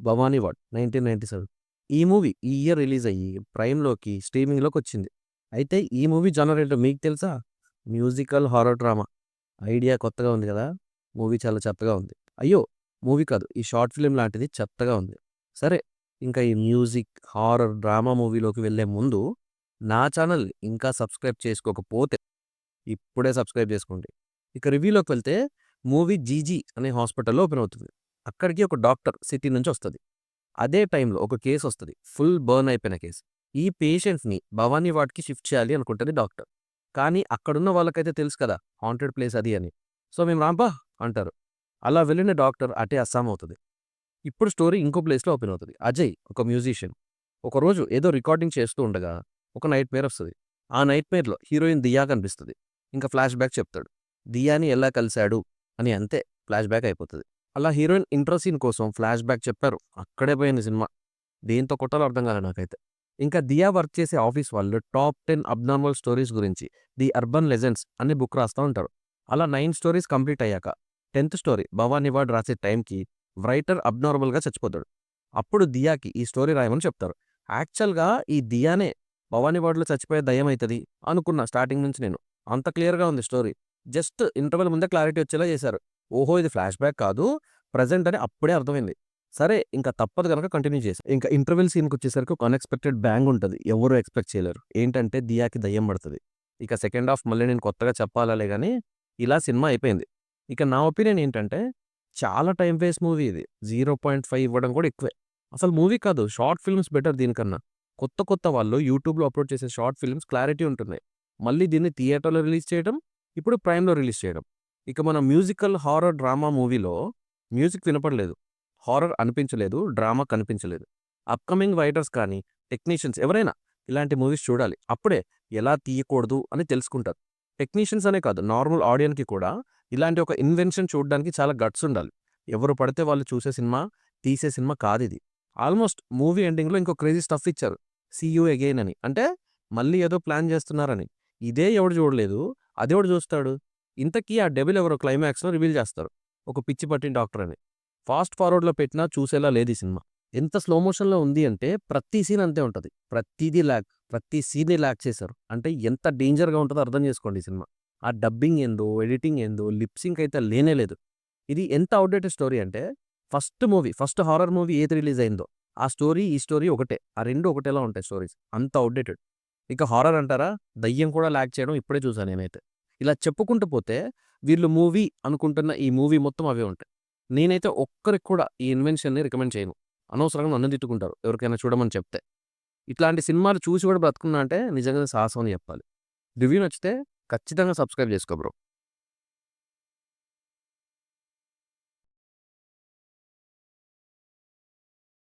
'భవానీ వాడ్' 1997. ఈ మూవీ ఈ ఇయర్ రిలీజ్ అయ్యి ప్రైమ్‌లోకి, స్ట్రీమింగ్‌లోకొచ్చింది. అయితే ఈ మూవీ జనర్ ఏంటో మీకు తెలుసా? Musical horror drama. ఐడియా కొత్తగా ఉంది గదా! మూవీ చాలా చెత్తగా ఉంది. అయ్యో! మూవీ కాదు. ఈ షార్ట్ ఫిల్మ్ లాంటిది చెత్తగా ఉంది. సరే, ఇంకా ఈ మ్యూజిక్, హారర్, డ్రామా మూవీలోకి వెళ్ళే ముందు నా ఛానల్ ఇంకా సబ్స్క్రైబ్ చేసుకోకపోతే ఇప్పుడే సబ్స్క్రైబ్ చేసుకోండి. ఇక రివ్యూలోకి వెళ్తే మూవీ 'జీజీ' అనే హాస్పిటల్‌లో ఓపెన్ అవుతుంది. అక్కడికి ఒక డాక్టర్ సిటీ నుంచి వస్తది. అదే టైంలో ఒక కేస్ వస్తది. ఫుల్ బర్న్ అయిపోయిన కేస్. ఈ పేషెంట్స్‌ని భవానీ వార్డ్‌కి షిఫ్ట్ చేయాలి అనుకుంటది డాక్టర్. కానీ అక్కడున్న వాళ్ళకైతే తెలుసు కదా! హాంటెడ్ ప్లేస్ అది అని. సో, "మేము రాంపా" అంటారు. అలా వెళ్ళిన డాక్టర్ అటే అస్సాం అవుతది. ఇప్పుడు స్టోరీ ఇంకో ప్లేస్‌లో ఓపెన్ అవుతది. అజయ్ ఒక మ్యూజిషియన్. ఒకరోజు ఏదో రికార్డింగ్ చేస్తూ ఉండగా ఒక నైట్‌మేర్ వస్తది. ఆ నైట్‌మేర్‌లో హీరోయిన్ దియా కనిపిస్తది. ఇంకా ఫ్లాష్ బ్యాక్ చెప్తాడు. దియాని ఎలా కలిసాడు అని అంతే ఫ్లాష్ బ్యాక్ అయిపోతది. అలా హీరోయిన్ ఇంట్రో సీన్ కోసం ఫ్లాష్ బ్యాక్ చెప్పారు. అక్కడే పోయింది సినిమా. దేంతో కొట్టాలో అర్థం కాలే నాకైతే. ఇంకా దియా వర్క్ చేసే ఆఫీస్ వాళ్ళు టాప్ 10 అబ్నార్మల్ స్టోరీస్ గురించి 'ది అర్బన్ లెజెండ్స్' అనే బుక్ రాస్తా ఉంటారు. అలా 9 స్టోరీస్ కంప్లీట్ అయ్యాక 10థ్ స్టోరీ భవానీ వార్డ్ రాసే టైంకి రైటర్ అబ్నార్మల్‌గా చచ్చిపోతాడు. అప్పుడు దియాకి ఈ స్టోరీ రాయమని చెప్తారు. యాక్చువల్‌గా ఈ దియానే భవానీ వార్డ్‌లో చచ్చిపోయే దయ్యమైతది అనుకున్నా స్టార్టింగ్ నుంచి నేను. అంత క్లియర్‌గా ఉంది స్టోరీ. జస్ట్ ఇంటర్వల్ ముందే క్లారిటీ వచ్చేలా చేశారు. ఓహో! ఇది ఫ్లాష్ బ్యాక్ కాదు, ప్రెజెంట్ అని అప్పుడే అర్థమైంది. సరే, ఇంక తప్పదు గనక కంటిన్యూ చేశా. ఇంక ఇంటర్వెల్ సీన్‌కొచ్చేసరికి ఒక అన్‌ఎక్స్‌పెక్టెడ్ బ్యాంగ్ ఉంటది. ఎవరు ఎక్స్‌పెక్ట్ చేయలేరు. ఏంటంటే దియాకి దయ్యం పడతది. ఇక సెకండ్ హాఫ్ మళ్ళీ నేను కొత్తగా చెప్పాలాలే గాని, ఇలా సినిమా అయిపోయింది. ఇక నా ఒపీనియన్ ఏంటంటే, చాలా టైమ్ వేస్ట్ మూవీ ఇది. 0.5 ఇవ్వడం కూడా ఎక్కువే. అసలు మూవీ కాదు, షార్ట్ ఫిల్మ్స్ బెటర్ దీనికన్నా. కొత్త కొత్త వాళ్ళు యూట్యూబ్‌లో అప్‌లోడ్ చేసే షార్ట్ ఫిల్మ్స్ క్లారిటీ ఉంటున్నాయి. మళ్ళీ దీన్ని థియేటర్‌లో రిలీజ్ చేయడం, ఇప్పుడు ప్రైమ్‌లో రిలీజ్ చేయడం. ఇక మన మ్యూజికల్ హారర్ డ్రామా మూవీలో మ్యూజిక్ వినపడలేదు. హారర్ అనిపించలేదు. డ్రామా కనిపించలేదు. అప్‌కమింగ్ రైటర్స్ కానీ, టెక్నీషియన్స్ ఎవరైనా ఇలాంటి మూవీస్ చూడాలి. అప్పుడే ఎలా తీయకూడదు అని తెలుసుకుంటారు. టెక్నీషియన్స్ అనే కాదు, నార్మల్ ఆడియన్స్‌కి కూడా ఇలాంటి ఒక ఇన్వెన్షన్ చూడడానికి చాలా గట్స్ ఉండాలి. ఎవరు పడితే వాళ్ళు చూసే సినిమా, తీసే సినిమా కాదిది. ఆల్మోస్ట్ మూవీ ఎండింగ్‌లో ఇంకో క్రేజీ స్టఫ్ ఇచ్చారు. 'సీ యూ అగైన్' అని. అంటే మళ్ళీ ఏదో ప్లాన్ చేస్తున్నారని. ఇదే ఎవడు చూడలేదు. అదెవడు చూస్తాడు? ఇంతకీ ఆ డెవిల్ ఎవరో క్లైమాక్స్‌లో రివీల్ చేస్తారు. ఒక పిచ్చి పట్టిన డాక్టర్ అని. ఫాస్ట్ ఫార్వర్డ్‌లో పెట్టినా చూసేలా లేదు ఈ సినిమా. ఎంత స్లో మోషన్‌లో ఉంది అంటే ప్రతి సీన్ అంతే ఉంటది. ప్రతీదీ ల్యాగ్. ప్రతి సీన్‌ని ల్యాగ్ చేశారు. అంటే ఎంత డేంజర్‌గా ఉంటదో అర్థం చేసుకోండి ఈ సినిమా. ఆ డబ్బింగ్ ఏందో, ఎడిటింగ్ ఏందో, లిప్ సింక్ అయితే లేనే లేదు. ఇది ఎంత ఔట్‌డేటెడ్ స్టోరీ అంటే ఫస్ట్ హారర్ మూవీ ఏది రిలీజ్ అయిందో ఆ స్టోరీ, ఈ స్టోరీ ఒకటే. ఆ 2 ఒకటేలా ఉంటాయి స్టోరీస్. అంత ఔట్‌డేటెడ్. ఇక హారర్ అంటారా? దయ్యం కూడా ల్యాగ్ చేయడం ఇప్పుడే చూసా నేనైతే. ఇలా చెప్పుకుంటూ పోతే వీళ్ళు మూవీ అనుకుంటున్న ఈ మూవీ మొత్తం అవే ఉంటాయి. నేనైతే ఒక్కరికి కూడా ఈ ఇన్వెన్షన్‌ని రికమెండ్ చేయను. అనవసరంగా నన్ను తిట్టుకుంటారు ఎవరికైనా చూడమని చెప్తే. ఇట్లాంటి సినిమాలు చూసి కూడా బ్రతుకున్నా అంటే నిజంగానే సాహసం అని చెప్పాలి. రివ్యూ నచ్చితే ఖచ్చితంగా సబ్స్క్రైబ్ చేసుకో బ్రో.